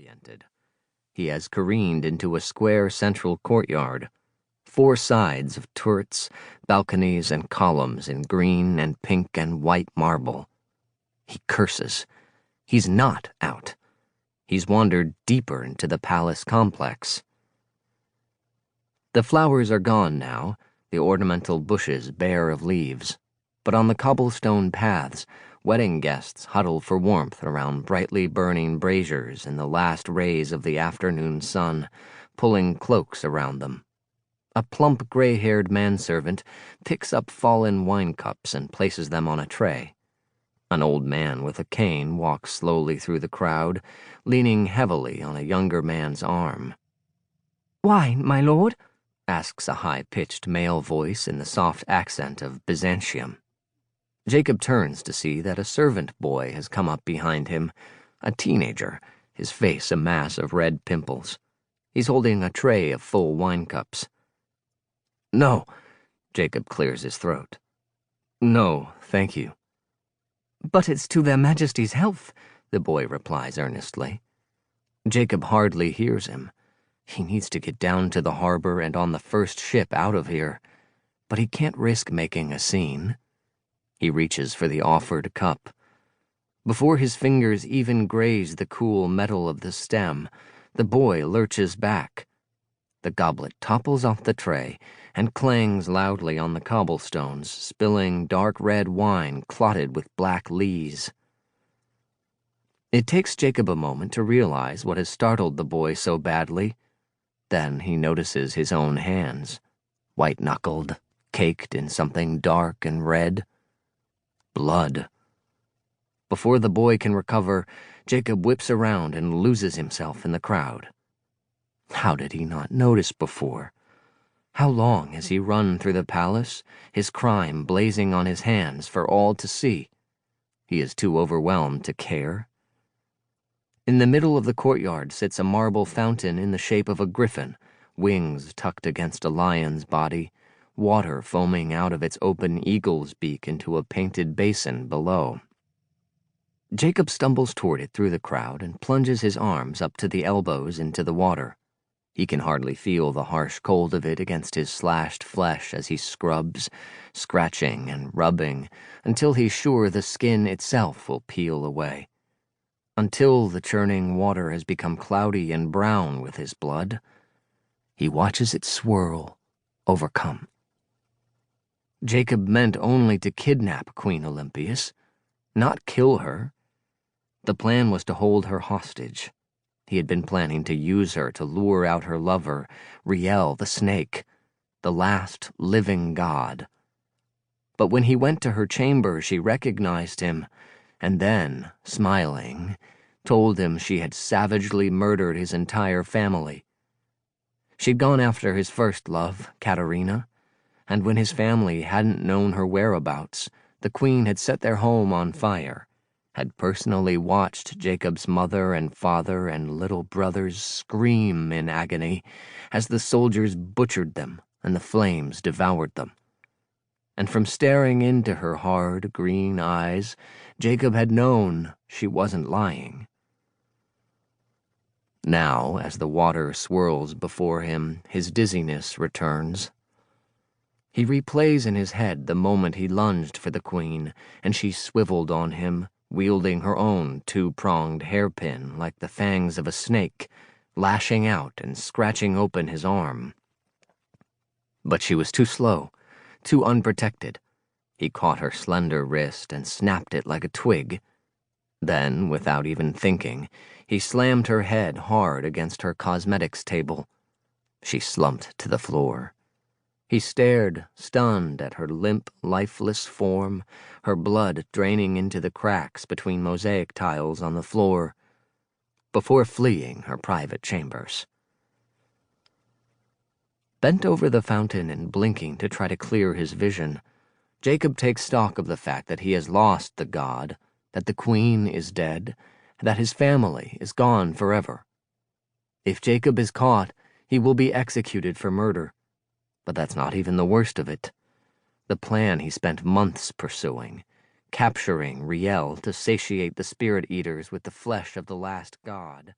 disoriented. He has careened into a square central courtyard, 4 sides of turrets, balconies, and columns in green and pink and white marble. He curses. He's not out. He's wandered deeper into the palace complex. The flowers are gone now, the ornamental bushes bare of leaves, but on the cobblestone paths, wedding guests huddle for warmth around brightly burning braziers in the last rays of the afternoon sun, pulling cloaks around them. A plump gray-haired manservant picks up fallen wine cups and places them on a tray. An old man with a cane walks slowly through the crowd, leaning heavily on a younger man's arm. "Wine, my lord?" asks a high-pitched male voice in the soft accent of Byzantium. Jacob turns to see that a servant boy has come up behind him, a teenager, his face a mass of red pimples. He's holding a tray of full wine cups. "No," Jacob clears his throat. "No, thank you." "But it's to their Majesties' health," the boy replies earnestly. Jacob hardly hears him. He needs to get down to the harbor and on the first ship out of here, but he can't risk making a scene. He reaches for the offered cup. Before his fingers even graze the cool metal of the stem, the boy lurches back. The goblet topples off the tray and clangs loudly on the cobblestones, spilling dark red wine clotted with black lees. It takes Jacob a moment to realize what has startled the boy so badly. Then he notices his own hands, white-knuckled, caked in something dark and red. Blood. Before the boy can recover, Jacob whips around and loses himself in the crowd. How did he not notice before? How long has he run through the palace, his crime blazing on his hands for all to see? He is too overwhelmed to care. In the middle of the courtyard sits a marble fountain in the shape of a griffin, wings tucked against a lion's body, water foaming out of its open eagle's beak into a painted basin below. Jacob stumbles toward it through the crowd and plunges his arms up to the elbows into the water. He can hardly feel the harsh cold of it against his slashed flesh as he scrubs, scratching and rubbing, until he's sure the skin itself will peel away. Until the churning water has become cloudy and brown with his blood. He watches it swirl, overcome. Jacob meant only to kidnap Queen Olympias, not kill her. The plan was to hold her hostage. He had been planning to use her to lure out her lover, Riel the snake, the last living god. But when he went to her chamber, she recognized him, and then, smiling, told him she had savagely murdered his entire family. She'd gone after his first love, Katerina, and when his family hadn't known her whereabouts, the queen had set their home on fire, had personally watched Jacob's mother and father and little brothers scream in agony as the soldiers butchered them and the flames devoured them. And from staring into her hard, green eyes, Jacob had known she wasn't lying. Now, as the water swirls before him, his dizziness returns. He replays in his head the moment he lunged for the queen, and she swiveled on him, wielding her own 2-pronged hairpin like the fangs of a snake, lashing out and scratching open his arm. But she was too slow, too unprotected. He caught her slender wrist and snapped it like a twig. Then, without even thinking, he slammed her head hard against her cosmetics table. She slumped to the floor. He stared, stunned, at her limp, lifeless form, her blood draining into the cracks between mosaic tiles on the floor, before fleeing her private chambers. Bent over the fountain and blinking to try to clear his vision, Jacob takes stock of the fact that he has lost the god, that the queen is dead, that his family is gone forever. If Jacob is caught, he will be executed for murder. But that's not even the worst of it. The plan he spent months pursuing, capturing Riel to satiate the spirit eaters with the flesh of the last god,